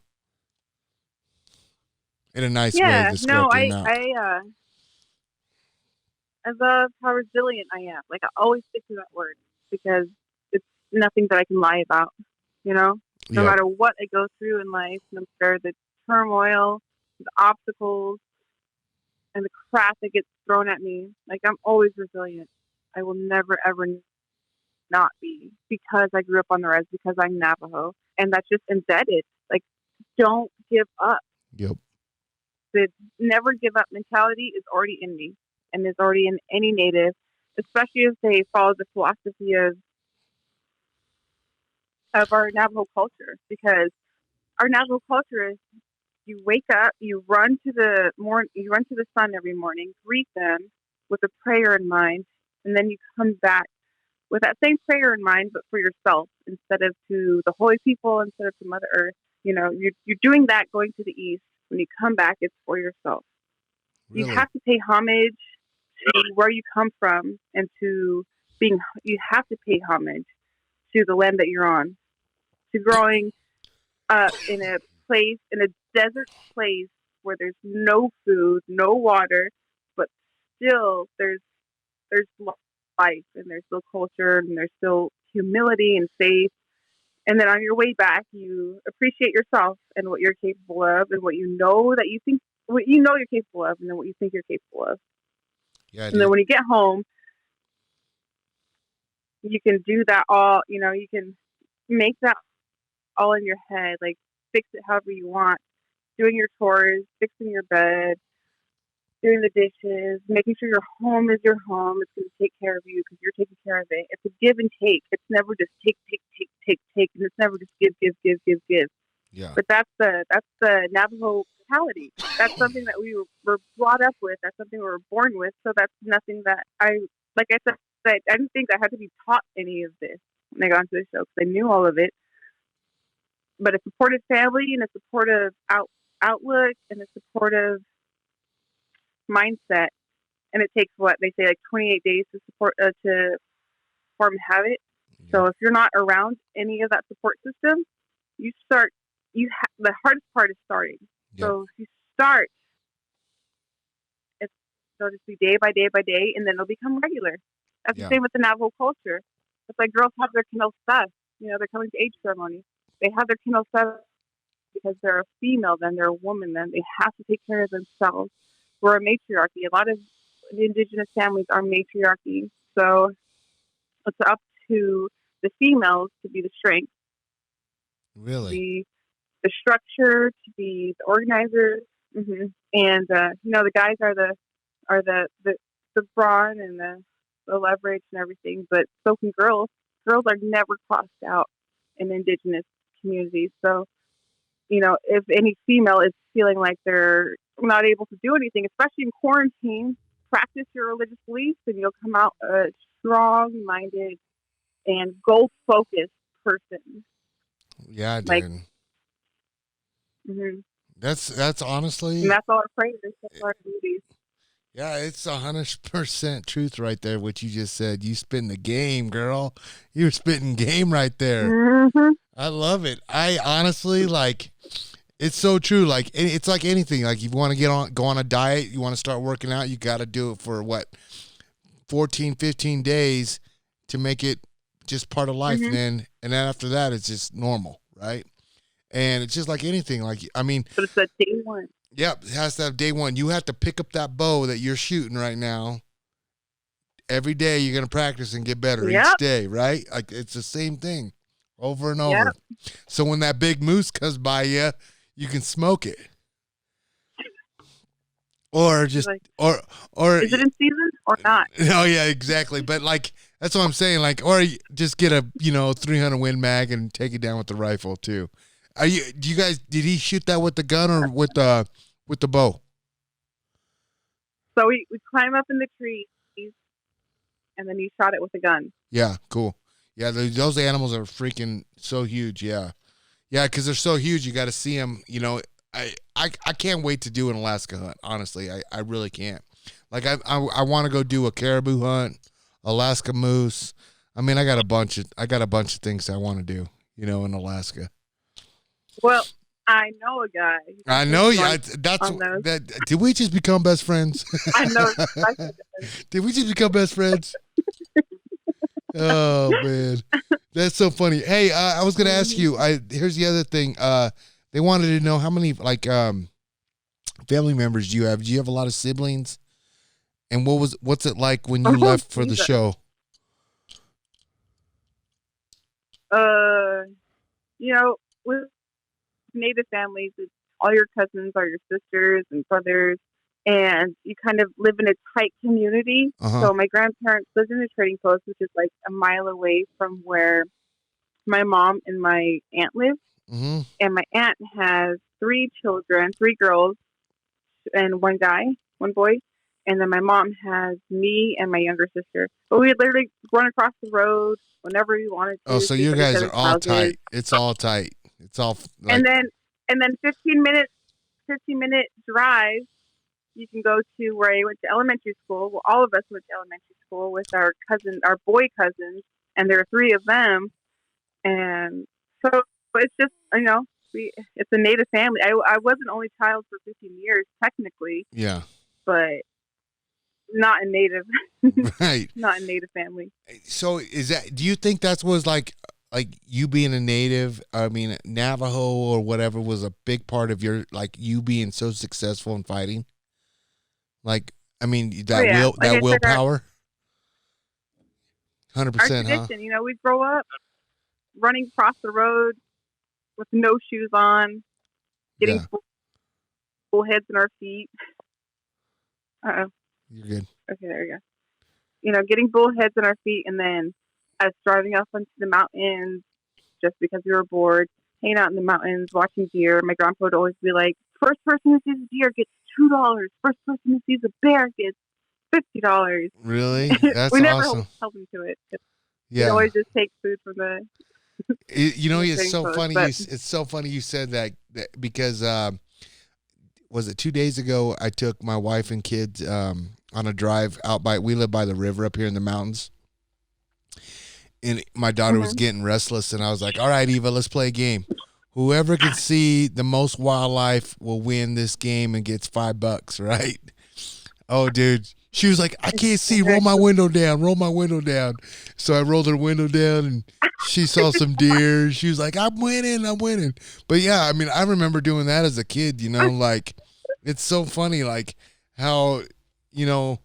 in a nice way, Yeah, this girl no, came out. I love how resilient I am. Like I always stick to that word because it's nothing that I can lie about. You know, no Yep. matter what I go through in life, no matter the turmoil, the obstacles, and the crap that gets thrown at me, like I'm always resilient. I will never ever not be because I grew up on the res because I'm Navajo, and that's just embedded. Like, don't give up. Yep. The never give up mentality is already in me and is already in any native, especially if they follow the philosophy of our Navajo culture. Because our Navajo culture is you wake up, you run to the sun every morning, greet them with a prayer in mind, and then you come back with that same prayer in mind, but for yourself instead of to the holy people, instead of to Mother Earth. You know, you're doing that going to the east. When you come back, it's for yourself. You Really? have to pay homage to where you come from and to being. You have to pay homage to the land that you're on, to growing up in a place in a desert place where there's no food, no water, but still there's life and there's still culture and there's still humility and faith. And then on your way back, you appreciate yourself and what you're capable of, and what you know that you think, what you know you're capable of, and then what you think you're capable of. Yeah, And then dude. when you get home, you can do that all. You know, you can make that all in your head, like fix it however you want. Doing your chores, fixing your bed, doing the dishes, making sure your home is your home. It's going to take care of you because you're taking care of it. It's a give and take. It's never just take, take, take, take, take, and it's never just give, give, give, give, give. Yeah. But that's the Navajo mentality. That's something that we were brought up with. That's something we were born with. So that's nothing that like I said, I didn't think I had to be taught any of this when I got into the show because I knew all of it. But a supportive family and a supportive outlook and a supportive mindset, and it takes what they say like 28 days to form a habit. So Yep. if you're not around any of that support system, you start. The hardest part is starting. Yep. So if you start, it'll just be day by day by day, and then it'll become regular. That's the Yeah. same with the Navajo culture. It's like girls have their Kino stuff. You know, they're coming to age ceremony. They have their Kino stuff because they're a female, then they're a woman, then they have to take care of themselves. We're a matriarchy. A lot of indigenous families are matriarchy. So it's up to the females to be the strength, to Really? be the structure, to be the organizers. And the guys are the brawn and the leverage and everything. But so can girls. Girls are never crossed out in indigenous communities. So if any female is feeling like they're not able to do anything, especially in quarantine, practice your religious beliefs and you'll come out a strong minded and goal focused person. Yeah, Like, dude. mm-hmm. That's And honestly, that's all our prayers, that's all our duties. yeah, it's 100% truth right there. What you just said, you spitting the game, girl. You're spitting game right there. Mm-hmm. I love it. I honestly like. It's so true. Like it's like anything. Like you want to go on a diet, you want to start working out, you got to do it for what 14, 15 days to make it just part of life, Mm-hmm. and then after that, it's just normal, right? And it's just like anything. Like I mean, But it's that day one. yep, it has to have day one. You have to pick up that bow that you're shooting right now. Every day you're gonna practice and get better each Yep. day, right? Like it's the same thing over and Yep. over. So when that big moose comes by you, you can smoke it, or It's just like, or is it in season or not? oh yeah, exactly. But like that's what I'm saying. Like, or just get a 300 Win Mag and take it down with the rifle too. Do you guys? Did he shoot that with the gun or with the bow? So we climb up in the trees and then you shot it with a gun. Yeah, cool. Yeah, those animals are freaking so huge. Yeah, yeah, because they're so huge. You got to see them. You know, I can't wait to do an Alaska hunt. Honestly, I really can't. Like I want to go do a caribou hunt, Alaska moose. I mean, I got a bunch of things I want to do. You know, in Alaska. Well, I know a guy. I know you. That. Did we just become best friends? I know. Did we just become best friends? Oh man, that's so funny. Hey, I was gonna ask you. Here's the other thing. They wanted to know how many family members do you have? Do you have a lot of siblings? And what's it like when you left for the show? You know, with Native families, all your cousins are your sisters and brothers, and you kind of live in a tight community. So my grandparents lived in a trading post, which is like a mile away from where my mom and my aunt live. Mm-hmm. And my aunt has 3 children, 3 girls, and 1 boy. And then my mom has me and my younger sister. But we would literally run across the road whenever we wanted to. Oh, so you guys are all tight. It's all tight. It's all like... And then 15-minute drive, you can go to where I went to elementary school. Well, all of us went to elementary school with our boy cousins, and there are 3 of them. And so it's just, you know, it's a Native family. I was an only child for 15 years, technically. Yeah. But not a Native. Right. Not a Native family. So do you think that was like you being a Native, I mean, Navajo or whatever was a big part of your, like, you being so successful in fighting? Like, I mean, that willpower? 100%, our tradition, you know, we grow up running across the road with no shoes on, getting bullheads in our feet. Uh-oh. You're good. Okay, there we go. You know, getting bullheads in our feet, and then us driving up onto the mountains just because we were bored, hanging out in the mountains, watching deer. My grandpa would always be like, first person who sees a deer gets $2. First person who sees a bear gets $50. Really? That's we never awesome. held him to it. Yeah. We always just take food from the... You know, it's so funny. It's so funny you said that because was it 2 days ago? I took my wife and kids on a drive out we live by the river up here in the mountains, and my daughter was getting restless, and I was like, "All right, Eva, let's play a game. Whoever can see the most wildlife will win this game and gets $5, right?" Oh, dude. She was like, "I can't see. Roll my window down. Roll my window down." So I rolled her window down, and she saw some deer. She was like, I'm winning. But yeah, I mean, I remember doing that as a kid, you know, like, it's so funny, like, how, you know,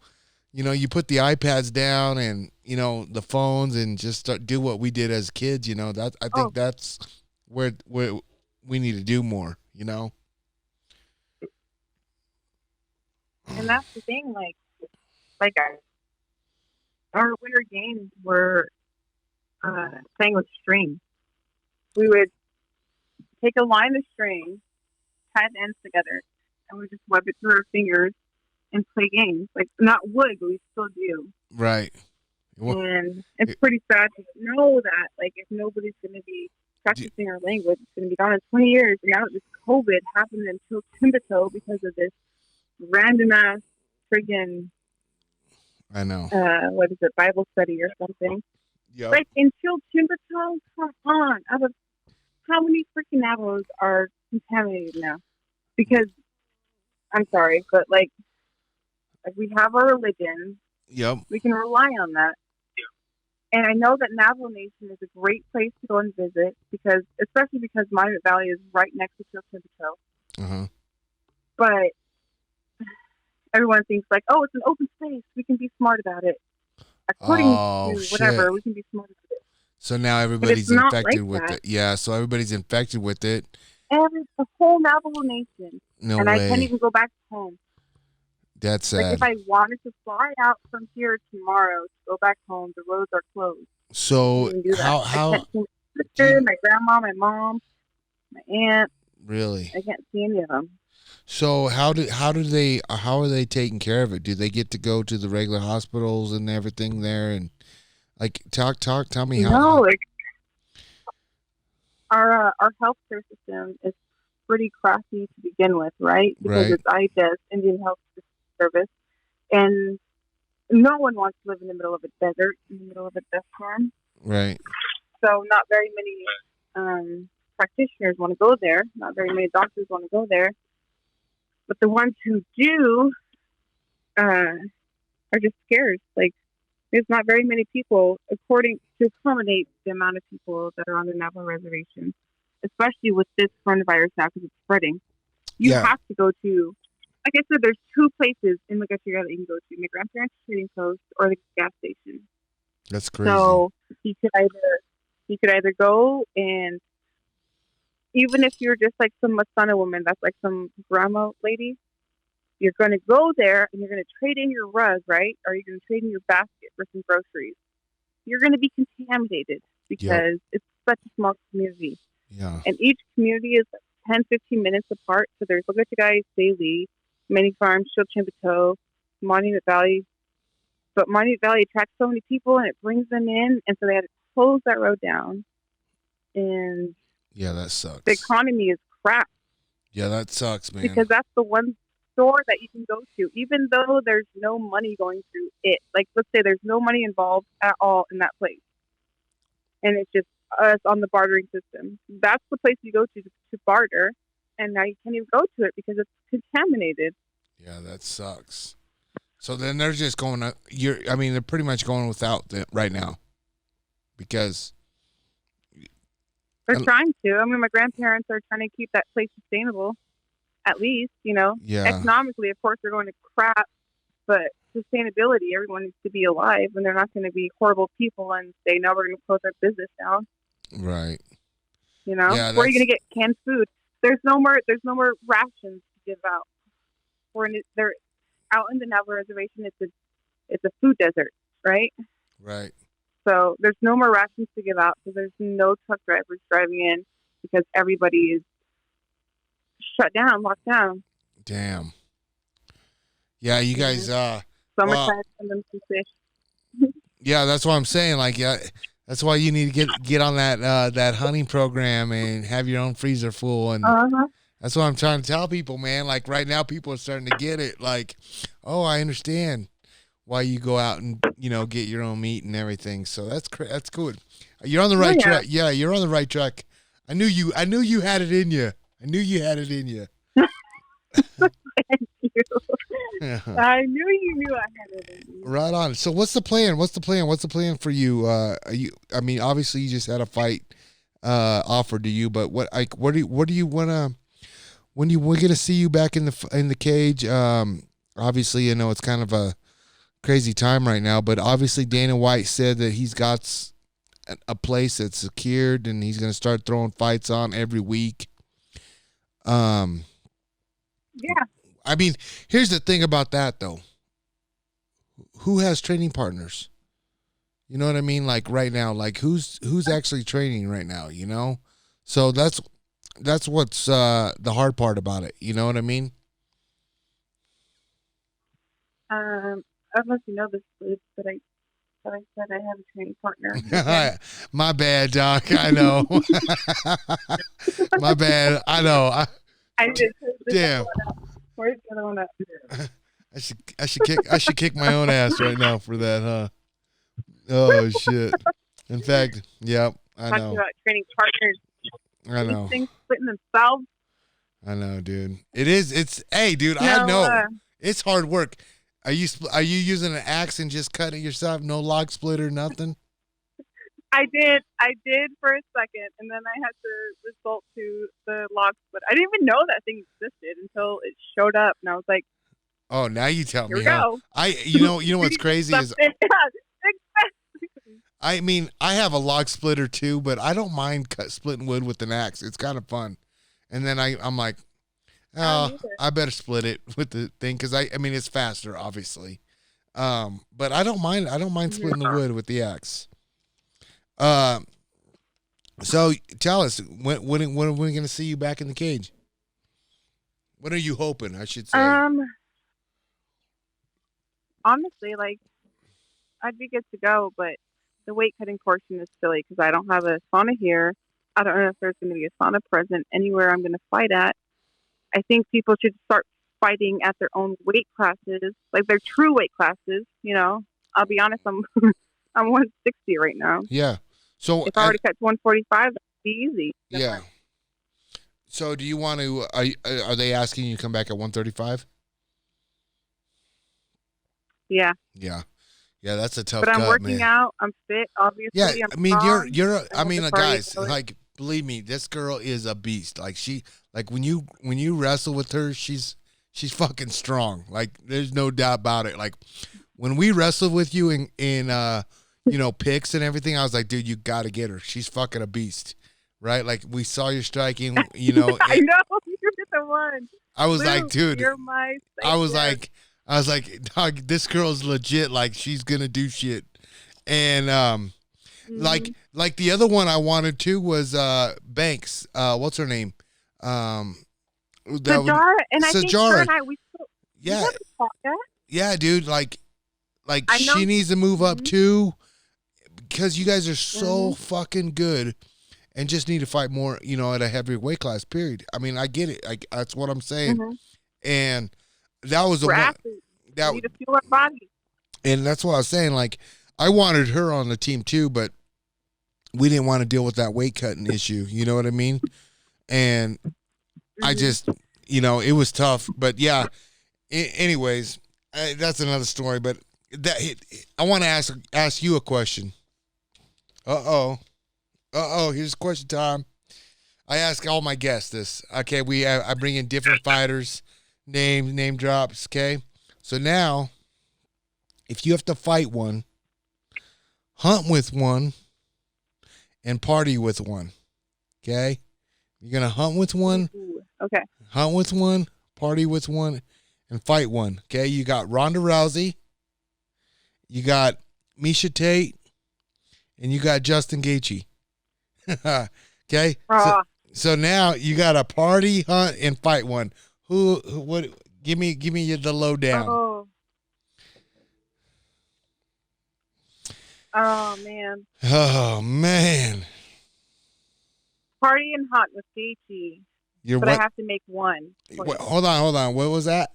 you put the iPads down and, you know, the phones and just do what we did as kids, you know. That I think that's where we need to do more, you know. And that's the thing, like our winter games were playing with string. We would take a line of string, tie the ends together, and we just web it through our fingers and play games. Like, not wood, but we still do. Right. And it's pretty sad to know that, like, if nobody's going to be practicing our language, it's going to be gone in 20 years. And now this COVID happened until Timbuktu because of this random ass friggin' I know. What is it, Bible study or something? Yeah. Like, until Timbuktu, come on. Out of how many freaking Navajos are contaminated now? Because, I'm sorry, but like we have our religion. Yep. We can rely on that. And I know that Navajo Nation is a great place to go and visit because, especially because Monument Valley is right next to Timbuktu. But everyone thinks like, oh, it's an open space. We can be smart about it. According to whatever, we can be smart about it. So now everybody's infected with it. Yeah, so everybody's infected with it. And the whole Navajo Nation. No and way. I can't even go back home. That's sad. Like, if I wanted to fly out from here tomorrow to go back home, the roads are closed. So how I can't see my sister, my grandma, my mom, my aunt. Really? I can't see any of them. So how are they taking care of it? Do they get to go to the regular hospitals and everything there and like tell me how. No, like our healthcare system is pretty crappy to begin with, right? Because Right, it's IHS, Indian Health Service, and no one wants to live in the middle of a desert, in the middle of a death storm. right. So not very many practitioners want to go there. Not very many doctors want to go there. But the ones who do are just scared. Like there's not very many people, according to accommodate the amount of people that are on the Navajo reservation, especially with this coronavirus now because it's spreading. You Yeah, have to go to, like I said, there's two places in Laguna that you can go to: my grandparents' trading post or the gas station. that's crazy. So he could either go, and even if you're just like some Masana woman, that's like some grandma lady, you're going to go there and you're going to trade in your rug, right? Or you're going to trade in your basket for some groceries. You're going to be contaminated Yep. because it's such a small community. Yeah. And each community is like 10, 15 minutes apart. So there's Lagatigai, Saley, Many Farms, Chilchimbato, Monument Valley. But Monument Valley attracts so many people and it brings them in. And so they had to close that road down. And Yeah, that the sucks. economy is crap Yeah, that sucks, man. because that's the one store that you can go to, even though there's no money going through it. Like, let's say there's no money involved at all in that place, and it's just us on the bartering system. That's the place you go to barter, and now you can't even go to it because it's contaminated. Yeah, that sucks. So then they're just going. I mean, they're pretty much going without it right now because. They're trying to. I mean, my grandparents are trying to keep that place sustainable, at least, you know. Yeah. Economically, of course, they're going to crap, but sustainability, everyone needs to be alive, and they're not going to be horrible people and say, no, we're going to close our business down. Right. You know, Yeah, where are you that's going to get canned food? There's no more. There's no more rations to give out. They're out in the Navajo reservation. It's a food desert, right? right. So there's no more rations to give out. So there's no truck drivers driving in because everybody is shut down, locked down. Damn. Yeah, you Yeah. guys. Well, Summertime, and then some fish. yeah, that's what I'm saying. Like, yeah, that's why you need to get on that hunting program and have your own freezer full. And Uh-huh. that's what I'm trying to tell people, man. Like right now, people are starting to get it. Like, oh, I understand why you go out and get your own meat and everything. So that's good. You're on the Oh right yeah. track. Yeah, you're on the right track. I knew you. I knew you had it in you. I knew you had it in you. Thank you. I knew I had it in you. Right on. So what's the plan? What's the plan? What's the plan for you? I mean, obviously you just had a fight offered to you, but what do you wanna when we're gonna see you back in the cage? Obviously, it's kind of a crazy time right now, but obviously Dana White said that he's got a place that's secured and he's gonna start throwing fights on every week. Um, Yeah. I mean, here's the thing about that though. Who has training partners? You know what I mean? Like right now, like who's actually training right now, So that's what's the hard part about it. You know what I mean? I don't know if you know this, but I said I have a training partner. Okay. My bad, Doc. I know. My bad. I know. I did. Damn. Where's the other one up? I should kick my own ass right now for that, huh? Oh shit. In fact, yep, I Talking know. about training partners. I These know. things splitting themselves. I know, dude. It is. It's. Hey, dude. No, I know. It's hard work. Are you using an axe and just cutting it yourself? No log splitter, nothing. I did for a second, and then I had to resort to the log split. I didn't even know that thing existed until it showed up, and I was like, Oh, now you tell "Here me, we huh? go." You know what's crazy is I mean I have a log splitter too, but I don't mind splitting wood with an axe. It's kind of fun. And then I'm like, oh, I better split it with the thing because I mean it's faster, obviously. But I don't mind. I don't mind splitting the wood with the axe. Uh, so tell us when are we going to see you back in the cage? What are you hoping? I should say. Honestly, like I'd be good to go, but the weight cutting portion is silly because I don't have a sauna here. I don't know if there's going to be a sauna present anywhere I'm going to fight at. I think people should start fighting at their own weight classes, like their true weight classes. You know, I'll be honest, I'm I'm 160 right now. Yeah. So if I were to cut to 145, that'd be easy. Yeah. So do you want to? Are they asking you to come back at 135? Yeah. Yeah. Yeah, that's a tough. But I'm cut, working man. out. I'm fit. Obviously. Yeah, I'm I mean strong. you're. I mean, guys, like believe me, this girl is a beast. Like when you wrestle with her, she's fucking strong. Like there's no doubt about it. Like when we wrestled with you in picks and everything, I was like, dude, you got to get her. She's fucking a beast, right? Like we saw your striking. I know you're the one. I was Luke, like, dude, you're my. I was like, dog, this girl's legit. Like she's gonna do shit, and like the other one I wanted to was Banks. What's her name? Sajara, and I think her and I we yeah, yeah, dude. Like she needs to move up too, because you guys are so fucking good, and just need to fight more. At a heavier weight class. Period. I mean, I get it. That's what I'm saying, and. That was one. That need to fuel our body. And that's what I was saying. Like, I wanted her on the team too, but we didn't want to deal with that weight cutting issue. You know what I mean? And I just, it was tough. But yeah. Anyways, that's another story. But I want to ask you a question. Here's question time. I ask all my guests this. Okay, I bring in different fighters. Name drops, okay? So now, if you have to fight one, hunt with one, and party with one, okay? You're going to hunt with one. Okay. Hunt with one, party with one, and fight one, okay? You got Ronda Rousey, you got Miesha Tate, and you got Justin Gaethje. Okay? So now you got a party, hunt, and fight one. What? Give me the lowdown. Oh man. Oh man. Party and hunt with Gaethje. But I have to make one. Wait, hold on. What was that?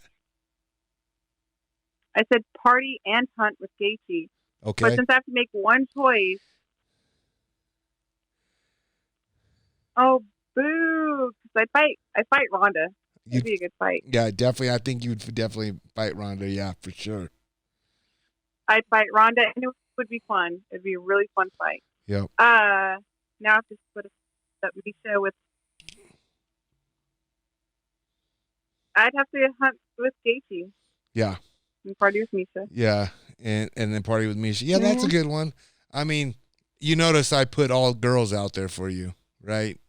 I said party and hunt with Gaethje. Okay. But since I have to make one choice. Oh boo! Because I fight Ronda. It'd be a good fight. Yeah, definitely. I think you would definitely fight Ronda. Yeah, for sure. I'd fight Ronda, and it would be fun. It'd be a really fun fight. Yep. Now I have to split up Miesha with. I'd have to hunt with Gaethje. Yeah. And party with Miesha. Yeah, and then party with Miesha. Yeah, that's a good one. I mean, you notice I put all girls out there for you, right?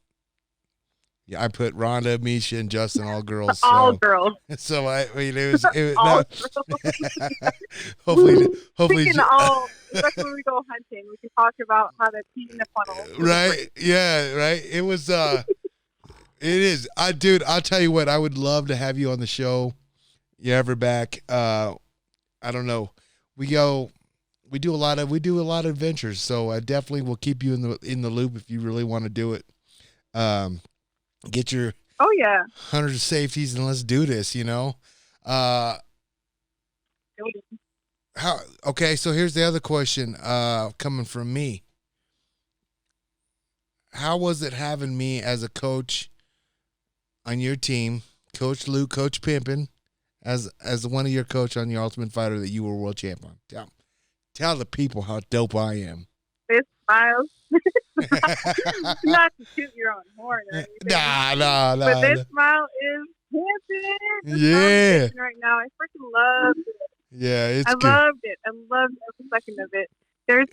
Yeah, I put Ronda, Miesha, and Justin, all girls. All girls. So it was all hopefully. Speaking all, especially when we go hunting, we can talk about how to pee in the funnel. Right? Yeah. Right. It was. It is. Dude, I'll tell you what. I would love to have you on the show. You ever back? I don't know. We do a lot of adventures. So I definitely will keep you in the loop if you really want to do it. Get your 100 safeties and let's do this, Okay, so here's the other question coming from me. How was it having me as a coach on your team, Coach Luke, Coach Pimpin, as one of your coach on your Ultimate Fighter that you were world champion? Tell the people how dope I am. This smiles. Not to toot your own horn or anything. Nah. But this smile is pimping. Yeah. Right now, I freaking loved it. Yeah, it's good. Loved it. I loved every second of it. There's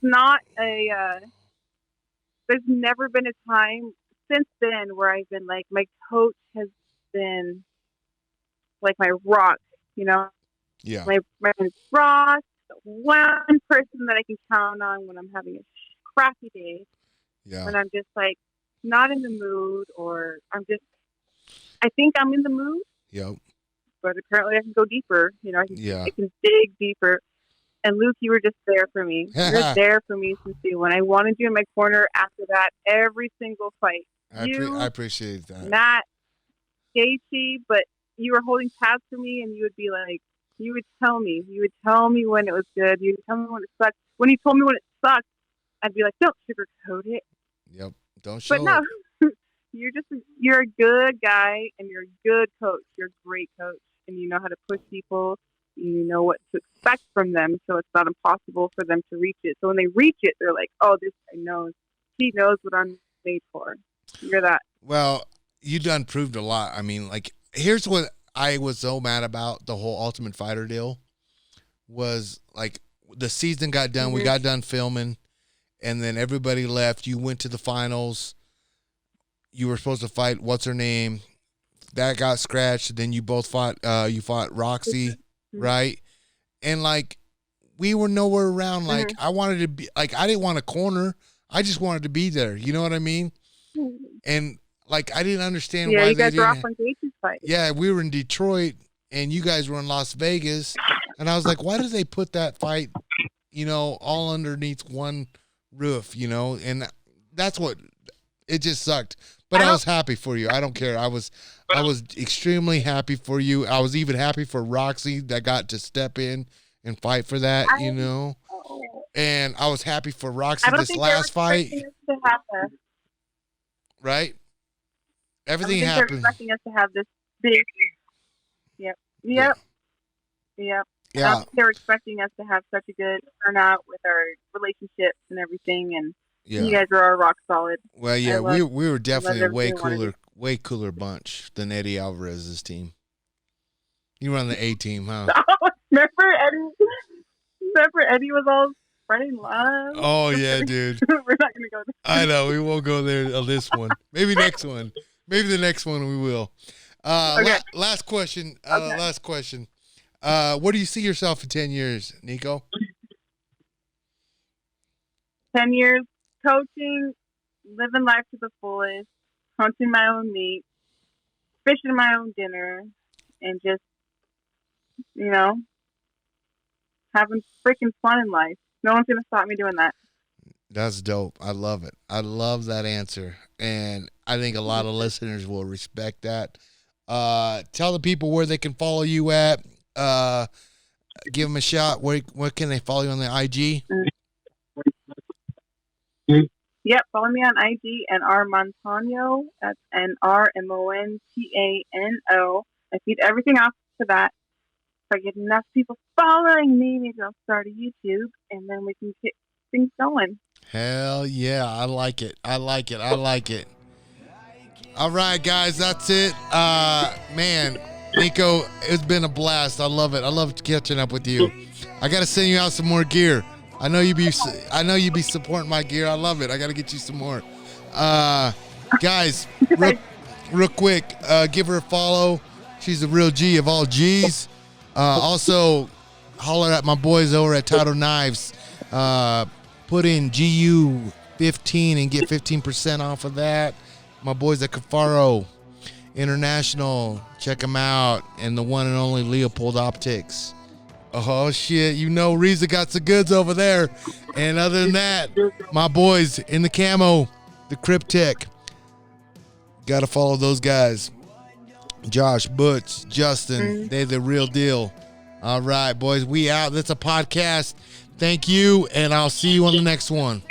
never been a time since then where I've been like, my coach has been like my rock, Yeah. My rock, one person that I can count on when I'm having a crappy day. Yeah. When I'm just like not in the mood, or I think I'm in the mood. Yep. But apparently I can go deeper. You know, I can dig deeper. And Luke, you were just there for me. You're there for me since day one. I wanted you in my corner after that every single fight. I appreciate that. Not Gaethje, but you were holding pads for me, and you would be like, you would tell me when it was good. You would tell me when it sucked. When you told me when it sucked, I'd be like, don't sugarcoat it. Yep, don't show it. But no, you're a good guy, and you're a good coach. You're a great coach, and you know how to push people. You know what to expect from them, so it's not impossible for them to reach it. So when they reach it, they're like, oh, this guy knows. He knows what I'm made for. You're that. Well, you done proved a lot. I mean, like, here's what I was so mad about the whole Ultimate Fighter deal was, like, the season got done. Mm-hmm. We got done filming, and then everybody left. You went to the finals. You were supposed to fight, what's her name? That got scratched. Then you both fought, you fought Roxy. Right? And like we were nowhere around. Like I wanted to be like I didn't want a corner. I just wanted to be there. You know what I mean? And like I didn't understand why you they guys didn't. Were off on Gaethje's fight. Yeah, we were in Detroit and you guys were in Las Vegas. And I was like, why did they put that fight, you know, all underneath one roof, you know? And that's what it just sucked. But I was happy for you. I don't care. I was extremely happy for you. I was even happy for Roxy that got to step in and fight for that, you know. And I was happy for Roxy this last fight. Right? Everything happened. They're expecting us to have this big. Yep. Yeah. They were expecting us to have such a good turnout with our relationships and everything, and you guys are rock solid. Well, yeah, we were definitely a way cooler bunch than Eddie Alvarez's team. You were on the A team, huh? Remember Eddie was all running live? Oh yeah, dude. We're not gonna go there. I know we won't go there on this one. Maybe next one. Maybe the next one we will. Okay. Last question. Last question. Where do you see yourself in 10 years, Nicco? 10 years coaching, living life to the fullest, hunting my own meat, fishing my own dinner, and just, you know, having freaking fun in life. No one's going to stop me doing that. That's dope. I love it. I love that answer. And I think a lot of listeners will respect that. Tell the people where they can follow you at. Give them a shot. Where can they follow you on the IG? Yep, follow me on IG and Montaño. That's NRMONTANO. I feed everything off to that. If I get enough people following me, maybe I'll start a YouTube, and then we can get things going. Hell yeah, I like it. All right, guys, that's it. Man, Nicco, it's been a blast. I love it. I love catching up with you. I got to send you out some more gear. I know you be supporting my gear. I love it. I got to get you some more. Guys, real quick, give her a follow. She's a real G of all G's. Also, holler at my boys over at Title Knives. Put in GU15 and get 15% off of that. My boys at Cafaro International. Check them out. And the one and only Leopold Optics. Oh, shit. You know Reza got the goods over there. And other than that, my boys in the camo, the Cryptech. Got to follow those guys. Josh, Butch, Justin, they're the real deal. All right, boys, we out. That's a podcast. Thank you, and I'll see you on the next one.